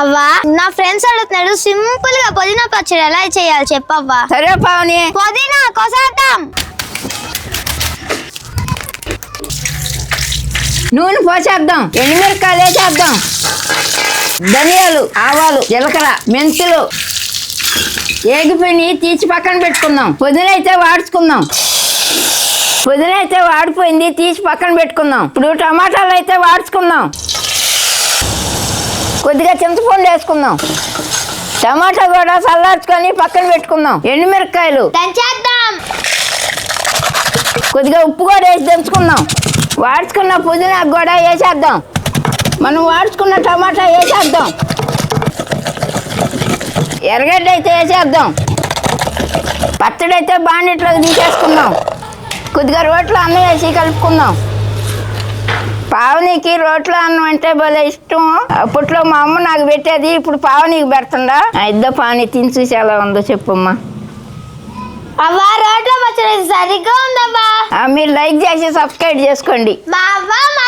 అవ్వా నా ఫ్రెండ్స్ అడుగుతున్నాడు సింపుల్ గా పుదీనా పచ్చడి ఎలా చేయాలి చెప్పవ్వా. సరే పావని. పుదీనా కోసేద్దాం. నూనె పోసేద్దాం. ఎండుమిరకాయలు వేసేద్దాం. ధనియాలు, ఆవాలు, జీలకర్ర, మెంతులు ఏగిపోయి తీసి పక్కన పెట్టుకుందాం. పుదీనా అయితే వాడుచుకుందాం. పుదీనా అయితే వాడిపోయింది, తీసి పక్కన పెట్టుకుందాం. ఇప్పుడు టమాటాలు అయితే వాడుచుకుందాం. కొద్దిగా చింతపండు వేసుకుందాం. టమాటా కూడా చల్లార్చుకొని పక్కన పెట్టుకుందాం. ఎండుమిరకాయలు దంచేద్దాం. కొద్దిగా ఉప్పు కూడా వేసి దంచుకుందాం. వాడుచుకున్న పుదీనా కూడా వేసేద్దాం. మనం వాడుచుకున్న టమాటా వేసేద్దాం. ఎర్రగడ్డ అయితే వేసేద్దాం. పచ్చడి అయితే బాండిట్లోకి తీసేసుకుందాం. కొద్దిగా రోట్లో అన్నం వేసి కలుపుకుందాం. పావనికి రోట్లో అన్నం అంటే భలే ఇష్టం. అప్పట్లో మా అమ్మ నాకు పెట్టేది, ఇప్పుడు పావనికి పెడుతుందా. ఇద్దో పావని తిని చూసి ఎలా ఉందో చెప్పమ్మా. అవ్వా రోట్లో పచ్చడి సరిగ్గా ఉందమ్మా. మీరు లైక్ చేసి సబ్స్క్రైబ్ చేసుకోండి. మా అవ్వ మా